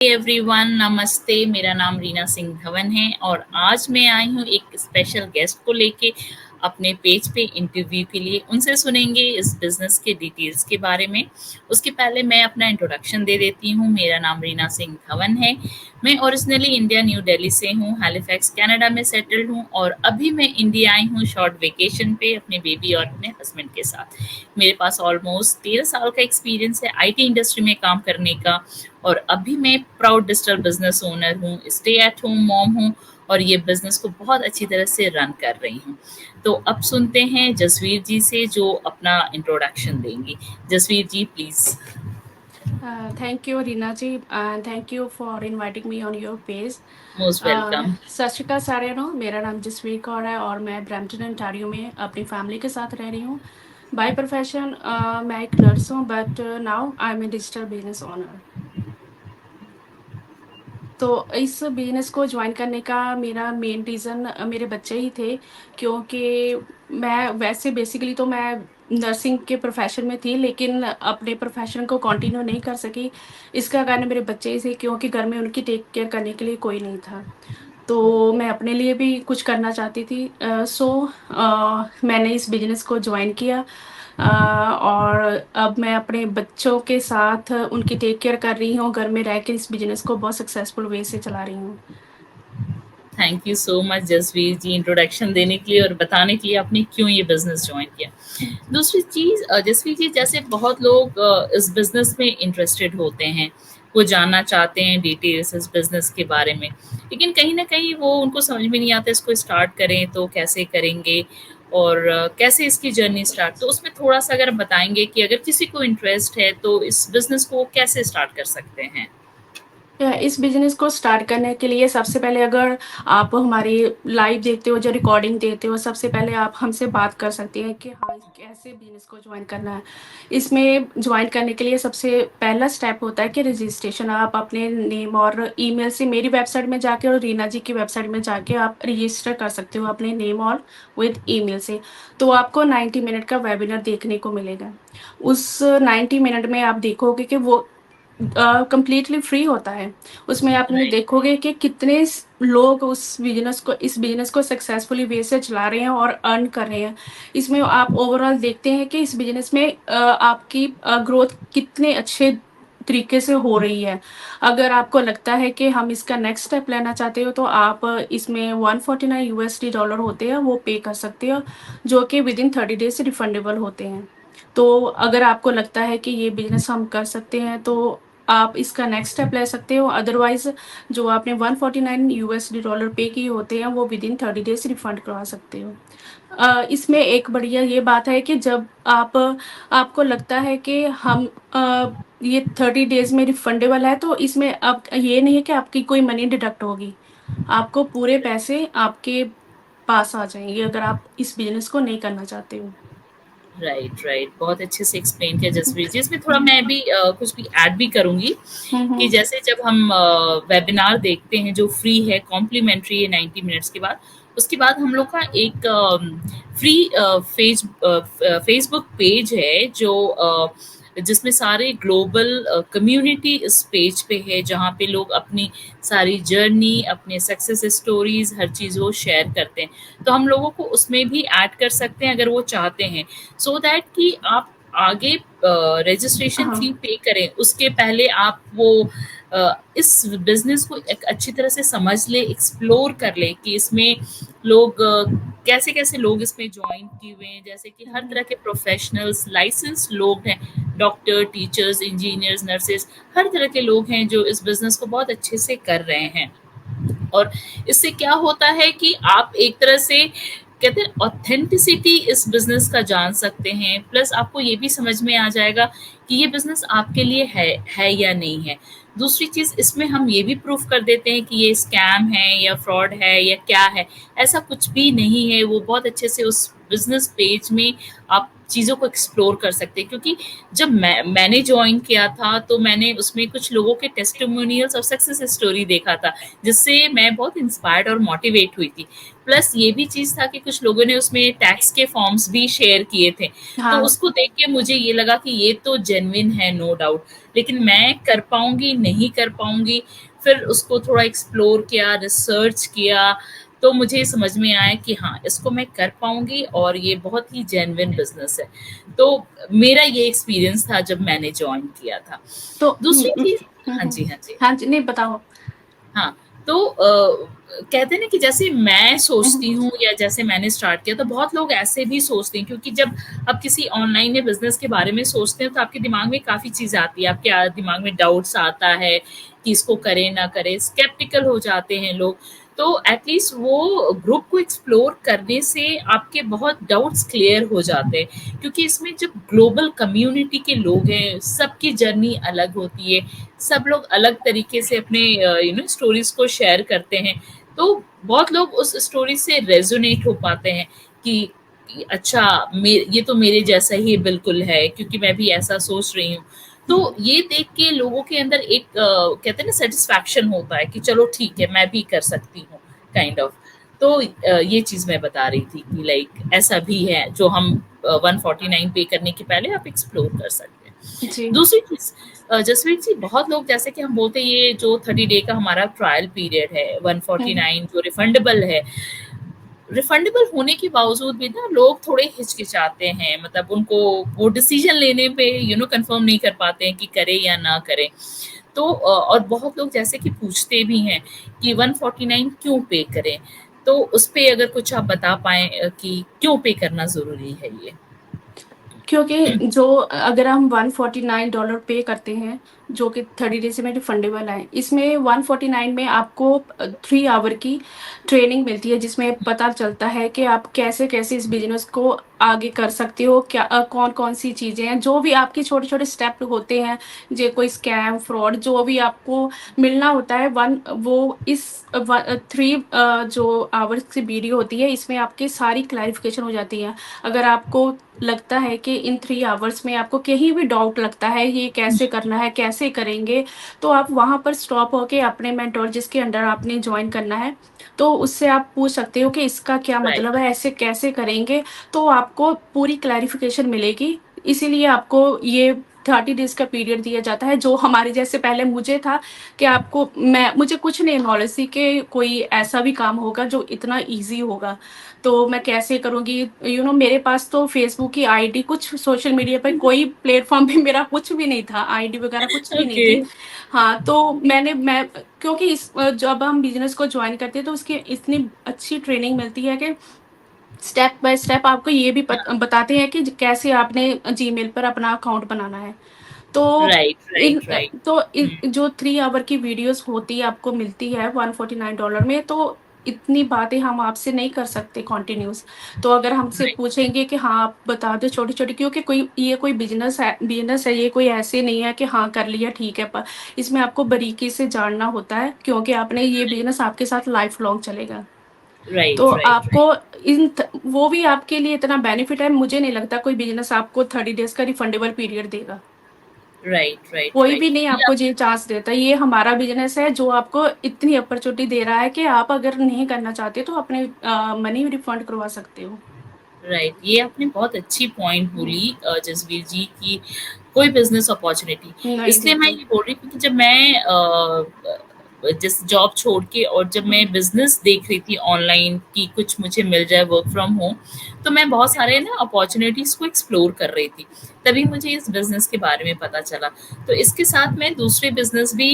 Everyone, नमस्ते। मेरा नाम रीना सिंह धवन है और आज मैं आई हूँ एक स्पेशल गेस्ट को लेके अपने पेज पे इंटरव्यू के लिए। उनसे सुनेंगे इस बिजनेस के डिटेल्स के बारे में। उसके पहले मैं अपना इंट्रोडक्शन दे देती हूँ। मेरा नाम रीना सिंह धवन है। मैं ओरिजिनली इंडिया न्यू दिल्ली से हूँ, हैलिफैक्स कनाडा में सेटल्ड हूँ और अभी मैं इंडिया आई हूँ शॉर्ट वेकेशन पे अपने बेबी और अपने हस्बैंड के साथ। मेरे पास ऑलमोस्ट 13 साल का एक्सपीरियंस है आईटी इंडस्ट्री में काम करने का और अभी मैं प्राउड डिजिटल बिजनेस ओनर हूँ, स्टे एट होम मॉम हूँ और ये बिजनेस को बहुत अच्छी तरह से रन कर रही हूँ। तो अब सुनते हैं जसवीर जी से जो अपना इंट्रोडक्शन देंगी। जसवीर जी please. Thank you, Rina ji, and thank you for inviting me on your page. Most welcome. सत श्री अकाल साਰਿਆਂ ਨੂੰ। मेरा नाम जसवीर कौर है और मैं ब्रैम्पटन ओंटारियो में अपनी फैमिली के साथ रह रही हूँ। बाय प्रोफेशन मैं एक नर्स हूँ, but now I am a digital business owner. तो इस बिजनेस को ज्वाइन करने का मेरा मेन रीज़न मेरे बच्चे ही थे, क्योंकि मैं वैसे बेसिकली तो मैं नर्सिंग के प्रोफेशन में थी, लेकिन अपने प्रोफेशन को कंटिन्यू नहीं कर सकी। इसका कारण मेरे बच्चे ही थे, क्योंकि घर में उनकी टेक केयर करने के लिए कोई नहीं था। तो मैं अपने लिए भी कुछ करना चाहती थी। मैंने इस बिजनेस को ज्वाइन किया। और अब मैं अपने बच्चों के साथ उनकी टेक केयर कर रही हूँ, घर में रह के इस बिजनेस को बहुत सक्सेसफुल वे से चला रही हूँ। Thank you so much Jasvir ji introduction देने के लिए और बताने के लिए आपने क्यों ये बिजनेस ज्वाइन किया। दूसरी चीज जसवीर जी, जैसे बहुत लोग इस बिजनेस में इंटरेस्टेड होते हैं, वो जानना चाहते हैं डिटेल्स इस बिजनेस के बारे में, लेकिन कहीं ना कहीं वो उनको समझ में नहीं आता इसको स्टार्ट करें तो कैसे करेंगे और कैसे इसकी जर्नी स्टार्ट। तो उसमें थोड़ा सा अगर बताएंगे कि अगर किसी को इंटरेस्ट है तो इस बिजनेस को कैसे स्टार्ट कर सकते हैं। इस बिजनेस को स्टार्ट करने के लिए सबसे पहले, अगर आप हमारी लाइव देखते हो, जो रिकॉर्डिंग देते हो, सबसे पहले आप हमसे बात कर सकते हैं कि हाँ कैसे बिजनेस को ज्वाइन करना है। इसमें ज्वाइन करने के लिए सबसे पहला स्टेप होता है कि रजिस्ट्रेशन। आप अपने नेम और ईमेल से मेरी वेबसाइट में जाके और रीना जी की वेबसाइट में जाके आप रजिस्टर कर सकते हो अपने नेम और विद ईमेल से। तो आपको 90 मिनट का वेबिनार देखने को मिलेगा। उस 90 मिनट में आप देखोगे कि वो कंप्लीटली फ्री होता है। उसमें आपने राइट। देखोगे कि कितने लोग इस बिजनेस को सक्सेसफुली वे से चला रहे हैं और अर्न कर रहे हैं। इसमें आप ओवरऑल देखते हैं कि इस बिजनेस में आपकी ग्रोथ कितने अच्छे तरीके से हो रही है। अगर आपको लगता है कि हम इसका नेक्स्ट स्टेप लेना चाहते हो, तो आप इसमें 149 यूएसडी डॉलर होते हैं, वो पे कर सकते हो, जो कि विद इन 30 डेज रिफंडेबल होते हैं। तो अगर आपको लगता है कि ये बिजनेस हम कर सकते हैं, तो आप इसका नेक्स्ट स्टेप ले सकते हो। अदरवाइज जो आपने 149 यूएसडी डॉलर पे किए होते हैं, वो विद इन 30 डेज रिफंड करवा सकते हो। इसमें एक बढ़िया ये बात है कि जब आपको लगता है कि हम ये 30 डेज में रिफंडेबल है, तो इसमें अब ये नहीं है कि आपकी कोई मनी डिडक्ट होगी। आपको पूरे पैसे आपके पास आ जाएंगे अगर आप इस बिजनेस को नहीं करना चाहते हो। राइट, राइट, बहुत अच्छे से एक्सप्लेन किया जसवीर जी। इसमें थोड़ा मैं भी कुछ भी ऐड भी करूंगी कि हम्म। जैसे जब हम वेबिनार देखते हैं जो फ्री है, कॉम्प्लीमेंट्री है 90 मिनट्स के बाद, उसके बाद हम लोग का एक फ्री फेसबुक पेज है जो जिसमें सारे ग्लोबल कम्युनिटी इस पेज पे है, जहाँ पे लोग अपनी सारी जर्नी, अपने सक्सेस स्टोरीज, हर चीज़ वो शेयर करते हैं। तो हम लोगों को उसमें भी ऐड कर सकते हैं अगर वो चाहते हैं, सो दैट कि आप आगे रजिस्ट्रेशन हाँ। फी पे करें उसके पहले आप वो इस बिजनेस को एक अच्छी तरह से समझ ले, एक्सप्लोर कर ले कि इसमें लोग कैसे कैसे लोग इसमें ज्वाइन किए हुए हैं। जैसे कि हर तरह के प्रोफेशनल्स, लाइसेंस लोग हैं, डॉक्टर, टीचर्स, इंजीनियर्स, नर्सेज, हर तरह के लोग हैं जो इस बिजनेस को बहुत अच्छे से कर रहे हैं। और इससे क्या होता है कि आप एक तरह से कहते हैं ऑथेंटिसिटी इस बिजनेस का जान सकते हैं, प्लस आपको ये भी समझ में आ जाएगा कि ये बिजनेस आपके लिए है या नहीं है। दूसरी चीज, इसमें हम ये भी प्रूफ कर देते हैं कि ये स्कैम है या फ्रॉड है या क्या है। ऐसा कुछ भी नहीं है। वो बहुत अच्छे से उस बिज़नेस पेज में आप चीज़ों को एक्सप्लोर कर सकते हैं, क्योंकि जब मैंने जॉइन किया था तो मैंने उसमें कुछ लोगों के टेस्टिमोनियल्स और सक्सेस स्टोरी देखा था, जिससे मैं बहुत इंस्पायर्ड और मोटिवेट हुई थी। प्लस ये भी चीज़ था कि कुछ लोगों ने उसमें टैक्स के फॉर्म्स भी शेयर किए थे, तो हाँ। उसको देख के मुझे ये लगा कि ये तो जेन्युइन है, नो डाउट। लेकिन मैं कर पाऊँगी, नहीं कर पाऊँगी, फिर उसको थोड़ा एक्सप्लोर किया, रिसर्च किया, तो मुझे समझ में आया कि हाँ, इसको मैं कर पाऊँगी और ये बहुत ही जेन्युइन बिज़नेस है। तो मेरा ये एक्सपीरियंस था जब मैंने जॉइन किया था। तो दूसरी चीज़, हाँ जी, हाँ जी। हाँ जी, नहीं बताओ। हाँ, तो कहते हैं ना कि जैसे मैं सोचती हूँ या जैसे मैंने स्टार्ट किया, तो बहुत लोग ऐसे भी सोचते हैं, क्योंकि जब आप किसी ऑनलाइन या बिज़नेस के बारे में सोचते हैं तो आपके दिमाग में काफ़ी चीज़ आती है, आपके दिमाग में डाउट्स आता है कि इसको करें ना करें, स्केप्टिकल हो जाते हैं लोग। तो एटलीस्ट वो ग्रुप को एक्सप्लोर करने से आपके बहुत डाउट्स क्लियर हो जाते हैं, क्योंकि इसमें जब ग्लोबल कम्युनिटी के लोग हैं, सबकी जर्नी अलग होती है, सब लोग अलग तरीके से अपने स्टोरीज को शेयर करते हैं, तो बहुत लोग उस स्टोरी से रेजोनेट हो पाते हैं कि अच्छा, ये तो मेरे जैसा ही बिल्कुल है, क्योंकि मैं भी ऐसा सोच रही हूँ। तो ये देख के लोगों के अंदर एक कहते हैं ना, सेटिस्फैक्शन होता है कि चलो ठीक है, मैं भी कर सकती हूँ, काइंड ऑफ। तो ये चीज मैं बता रही थी कि लाइक ऐसा भी है जो हम 149 पे करने के पहले आप एक्सप्लोर कर सकते हैं। जी। दूसरी चीज, जसवीर जी, बहुत लोग जैसे कि हम बोलते हैं ये जो 30 डे का हमारा ट्रायल पीरियड है, 149 जो रिफंडेबल है, रिफंडेबल होने के बावजूद भी ना लोग थोड़े हिचकिचाते हैं, मतलब उनको वो डिसीजन लेने पे कंफर्म नहीं कर पाते हैं कि करें या ना करें। तो और बहुत लोग जैसे कि पूछते भी हैं कि 149 क्यों पे करें, तो उस पे अगर कुछ आप बता पाएं कि क्यों पे करना जरूरी है ये। क्योंकि जो अगर हम $149 पे करते हैं, जो कि 30 डेज़ में रिफंडेबल है, इसमें 149 में आपको 3 आवर की ट्रेनिंग मिलती है, जिसमें पता चलता है कि आप कैसे-कैसे इस बिज़नेस को आगे कर सकते हो, क्या कौन-कौन सी चीज़ें हैं, जो भी आपके छोटे-छोटे स्टेप होते हैं, जे कोई स्कैम, फ्रॉड जो भी आपको मिलना होता है, वन वो इस 3 जो आवर्स की वीडियो होती है, इसमें आपकी सारी क्लैरिफ़िकेशन हो जाती है। अगर आपको लगता है कि इन 3 आवर्स में आपको कहीं भी डाउट लगता है, ये कैसे करना है, कैसे करेंगे, तो आप वहाँ पर स्टॉप होके अपने मेंटर जिसके अंडर आपने जॉइन करना है, तो उससे आप पूछ सकते हो कि इसका क्या राइट, मतलब है, ऐसे कैसे करेंगे, तो आपको पूरी क्लैरिफ़िकेशन मिलेगी। इसीलिए आपको ये 30 डेज़ का पीरियड दिया जाता है, जो हमारे जैसे पहले मुझे था कि आपको मुझे कुछ नहीं नॉलेज थी कि कोई ऐसा भी काम होगा जो इतना ईज़ी होगा। तो मैं कैसे करूँगी? मेरे पास तो फ़ेसबुक की आईडी, कुछ सोशल मीडिया पे कोई प्लेटफ़ॉर्म पे मेरा कुछ भी नहीं था, आईडी वगैरह कुछ भी नहीं ओके, थी। हाँ, तो मैं क्योंकि जब हम बिज़नेस को जॉइन करते हैं तो उसकी इतनी अच्छी ट्रेनिंग मिलती है कि स्टेप बाय स्टेप आपको ये भी बताते हैं कि कैसे आपने जीमेल पर अपना अकाउंट बनाना है। तो राइट, इन राइट, राइट। जो 3 आवर की वीडियोज़ होती है आपको मिलती है $149 में, तो इतनी बातें हम आपसे नहीं कर सकते कंटिन्यूअस। तो अगर हमसे राइट, पूछेंगे कि हाँ, आप बता दो छोटी-छोटी, क्योंकि कोई बिज़नेस है, ये कोई ऐसे नहीं है कि हाँ, कर लिया ठीक है। इसमें आपको बारीकी से जानना होता है, क्योंकि आपने ये बिज़नेस आपके साथ लाइफ़ लॉन्ग चलेगा। तो राइट, राइट, आपको वो भी आपके लिए इतना बेनिफिट है, मुझे नहीं लगता कोई बिज़नेस आपको 30 डेज़ का रिफंडेबल पीरियड देगा। राइट, राइट, कोई राइट। भी नहीं आपको ये चांस देता। ये हमारा बिज़नेस है जो आपको इतनी अपॉर्च्युनिटी दे रहा है कि आप अगर नहीं करना चाहते तो अपने मनी रिफंड करवा सकते हो। राइट, ये आपने बहुत अच्छी पॉइंट बोली जसवीर जी की, कोई बिजनेस अपॉर्चुनिटी। नहीं इसलिए मैं देते। ये बोल रही थी कि जब मैं जिस जॉब छोड़ के और जब मैं बिजनेस देख रही थी ऑनलाइन कि कुछ मुझे मिल जाए वर्क फ्रॉम होम, तो मैं बहुत सारे ना अपॉर्चुनिटीज को एक्सप्लोर कर रही थी, तभी मुझे इस बिजनेस के बारे में पता चला। तो इसके साथ मैं दूसरे बिजनेस भी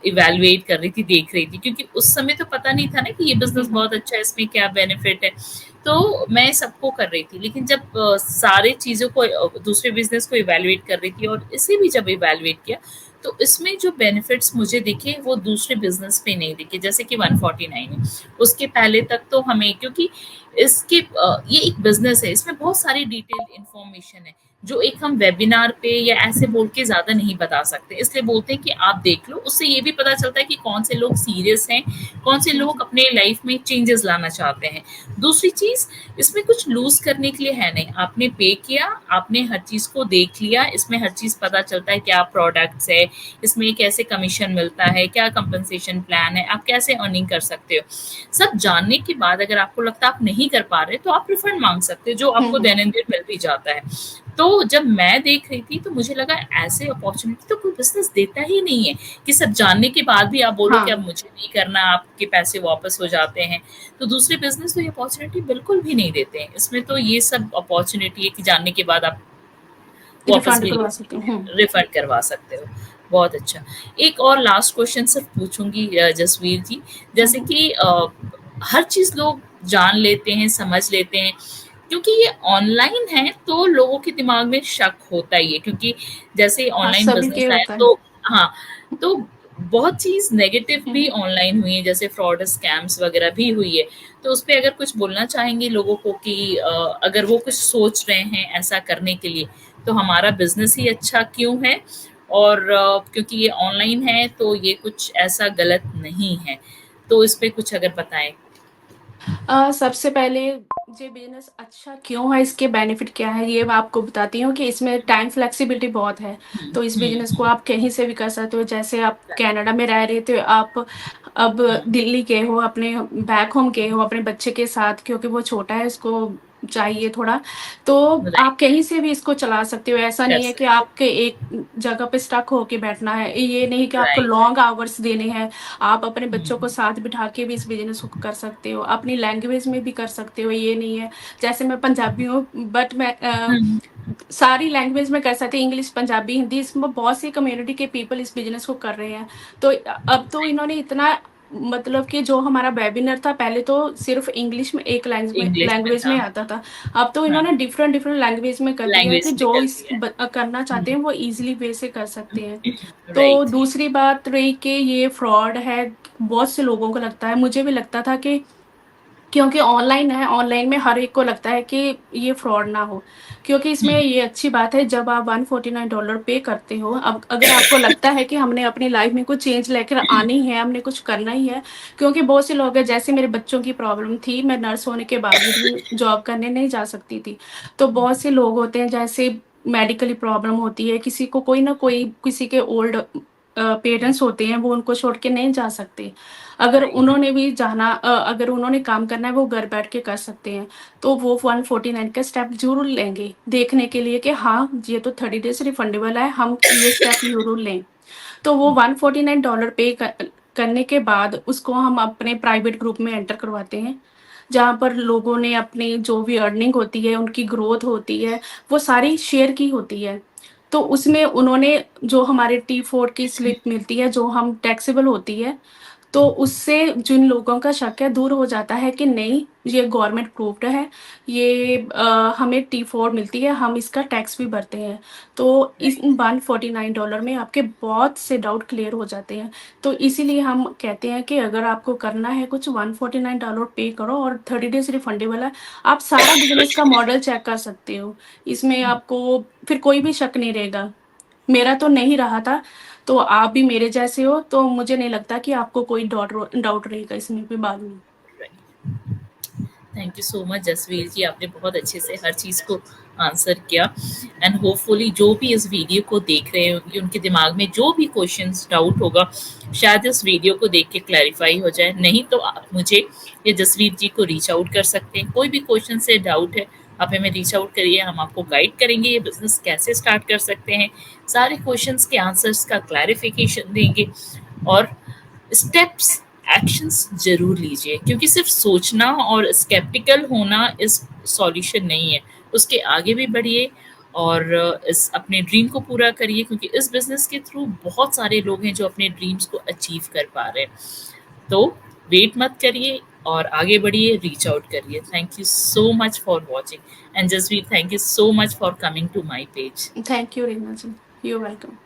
इवेलुएट कर रही थी, देख रही थी, क्योंकि उस समय तो पता नहीं था ना कि ये बिजनेस बहुत अच्छा है, इसमें क्या बेनिफिट है। तो मैं सबको कर रही थी, लेकिन जब सारे चीज़ों को दूसरे बिज़नेस को इवैल्यूएट कर रही थी और इसे भी जब इवैल्यूएट किया, तो इसमें जो बेनिफिट्स मुझे दिखे वो दूसरे बिज़नेस पे नहीं दिखे, जैसे कि 149 है। उसके पहले तक तो हमें, क्योंकि ये एक बिजनेस है, इसमें बहुत सारी डिटेल इंफॉर्मेशन है जो एक हम वेबिनार पे या ऐसे बोल के ज्यादा नहीं बता सकते, इसलिए बोलते हैं कि आप देख लो। उससे ये भी पता चलता है कि कौन से लोग सीरियस हैं, कौन से जी, लोग जी। अपने लाइफ में चेंजेस लाना चाहते हैं। दूसरी चीज, इसमें कुछ लूज करने के लिए है नहीं, आपने पे किया, आपने हर चीज को देख लिया, इसमें हर चीज पता चलता है क्या प्रोडक्ट्स है, इसमें कैसे कमीशन मिलता है, क्या कंपनसेशन प्लान है, आप कैसे अर्निंग कर सकते हो। सब जानने के बाद अगर आपको लगता है आप नहीं कर पा रहे तो आप रिफंड मांग सकते हो, जो हुँ, आपको हुँ। दैनंदिन मिल भी जाता है। तो जब मैं देख रही थी तो मुझे लगा ऐसे अपॉर्चुनिटी तो कोई बिजनेस देता ही नहीं है, कि सब जानने के बाद भी आप बोलो कि हाँ, अब मुझे नहीं करना, आपके पैसे वापस हो जाते हैं। तो दूसरे बिजनेस तो ये अपॉर्चुनिटी बिल्कुल भी नहीं देते हैं, इसमें तो ये सब अपॉर्चुनिटी है कि जानने के बाद आप वापस रिफंड भी ले करवा सकती हूँ। सकते हैं, रिफंड करवा सकते हो। बहुत अच्छा। एक और लास्ट क्वेश्चन सिर्फ पूछूंगी जसवीर जी, हुँ, जैसे हुँ। कि हर चीज लोग जान लेते हैं, समझ लेते हैं, क्योंकि ये ऑनलाइन है तो लोगों के दिमाग में शक होता ही है, क्योंकि जैसे हाँ, ऑनलाइन सभी के बिजनेस आया होता है। तो हाँ, तो बहुत चीज नेगेटिव हुँ, भी हुँ। ऑनलाइन हुई है, जैसे फ्रॉड स्कैम्स वगैरह भी हुई है। तो उस पे अगर कुछ बोलना चाहेंगे लोगों को कि अगर वो कुछ सोच रहे हैं ऐसा करने के लिए, तो हमारा बिजनेस ही अच्छा क्यों है, और क्योंकि ये ऑनलाइन है तो ये कुछ ऐसा गलत नहीं है, तो इस पे कुछ अगर बताएं। सबसे पहले ये बिज़नेस अच्छा क्यों है, इसके बेनिफिट क्या है, ये मैं आपको बताती हूँ कि इसमें टाइम फ्लेक्सिबिलिटी बहुत है। तो इस बिज़नेस को हम्म। आप कहीं से भी कर सकते हो। जैसे आप कनाडा में रह रहे थे, आप अब दिल्ली गए हो, अपने बैक होम गए हो अपने बच्चे के साथ, क्योंकि वो छोटा है, उसको चाहिए थोड़ा, तो आप राइट। कहीं से भी इसको चला सकते हो। ऐसा कर नहीं है कि सकते। आपके एक जगह पे स्टक होके बैठना है, ये नहीं कि आपको राइट। लॉन्ग आवर्स देने हैं। आप अपने बच्चों को हम्म। साथ बिठा के भी इस बिज़नेस को कर सकते हो, अपनी लैंग्वेज में भी कर सकते हो, ये नहीं है। जैसे मैं पंजाबी हूँ, बट मैं हम्म। सारी लैंग्वेज में कर सकती हूँ, इंग्लिश, पंजाबी, हिंदी, इसमें बहुत सी कम्युनिटी के पीपल इस बिज़नेस को कर रहे हैं। तो अब तो इन्होंने इतना, मतलब कि जो हमारा वेबिनार था, पहले तो सिर्फ़ इंग्लिश में एक इंग्लिश में लैंग्वेज था। में आता था। अब तो हाँ, इन्होंने डिफरेंट डिफरेंट लैंग्वेज में कर दिया है कि लैंग्वेज में जो कर इस दिया है। करना चाहते हैं वो ईज़िली वे से कर सकते हैं। तो राइट। दूसरी बात रही कि ये फ्रॉड है, बहुत से लोगों को लगता है, मुझे भी लगता था कि क्योंकि ऑनलाइन है, ऑनलाइन में हर एक को लगता है कि ये फ्रॉड ना हो। क्योंकि इसमें ये अच्छी बात है, जब आप $149 पे करते हो, अब अगर आपको लगता है कि हमने अपनी लाइफ में कुछ चेंज लेकर आनी है, हमने कुछ करना ही है, क्योंकि बहुत से लोग हैं, जैसे मेरे बच्चों की प्रॉब्लम थी, मैं नर्स होने के बावजूद भी जॉब करने नहीं जा सकती थी। तो बहुत से लोग होते हैं, जैसे मेडिकली प्रॉब्लम होती है, किसी को कोई ना कोई, किसी के ओल्ड पेरेंट्स होते हैं, वो उनको छोड़ के नहीं जा सकते। अगर राइट। उन्होंने भी जाना, अगर उन्होंने काम करना है, वो घर बैठ के कर सकते हैं। तो वो 149 का स्टेप ज़रूर लेंगे, देखने के लिए कि हाँ, ये तो 30 डेज़ रिफंडेबल है, हम ये स्टेप ज़रूर लें। तो वो $149 पे करने के बाद उसको हम अपने प्राइवेट ग्रुप में एंटर करवाते हैं, जहाँ पर लोगों ने अपनी जो भी अर्निंग होती है, उनकी ग्रोथ होती है, वो सारी शेयर की होती है। तो उसमें उन्होंने, जो हमारे T4 की स्लिप मिलती है, जो हम टैक्सेबल होती है, तो उससे जिन लोगों का शक है दूर हो जाता है कि नहीं, ये गवर्नमेंट प्रूव्ड है, ये हमें T4 मिलती है, हम इसका टैक्स भी भरते हैं। तो इस राइट। $149 में आपके बहुत से डाउट क्लियर हो जाते हैं। तो इसीलिए हम कहते हैं कि अगर आपको करना है कुछ, $149 पे करो, और 30 डेज़ रिफंडेबल है। आप सारा बिज़नेस का मॉडल चेक कर सकते हो। इसमें आपको फिर कोई भी शक नहीं रहेगा। मेरा तो नहीं रहा था, तो आप भी मेरे जैसे हो, तो मुझे नहीं लगता कि आपको कोई डाउट रहेगा इसमें भी बाद में। Thank you so much Jasvir ji, आपने बहुत अच्छे से हर चीज़ को आंसर किया। एंड होपफुली जो भी इस वीडियो को देख रहे होंगे उनके दिमाग में जो भी क्वेश्चंस डाउट होगा, शायद इस वीडियो को देख के क्लैरिफाई हो जाए। नहीं तो आप मुझे या जसवीर जी को रीच आउट कर सकते हैं, कोई भी क्वेश्चन से डाउट है आप हमें रीच आउट करिए, हम आपको गाइड करेंगे ये बिजनेस कैसे स्टार्ट कर सकते हैं, सारे क्वेश्चंस के आंसर्स का क्लैरिफिकेशन देंगे। और स्टेप्स, एक्शंस जरूर लीजिए, क्योंकि सिर्फ सोचना और स्केप्टिकल होना इस सॉल्यूशन नहीं है, उसके आगे भी बढ़िए और इस अपने ड्रीम को पूरा करिए, क्योंकि इस बिजनेस के थ्रू बहुत सारे लोग हैं जो अपने ड्रीम्स को अचीव कर पा रहे हैं। तो वेट मत करिए और आगे बढ़िए, रीच आउट करिए। Thank you so much for watching and Jasvir, thank you so much for coming to my page. Thank you Reena ji, you welcome.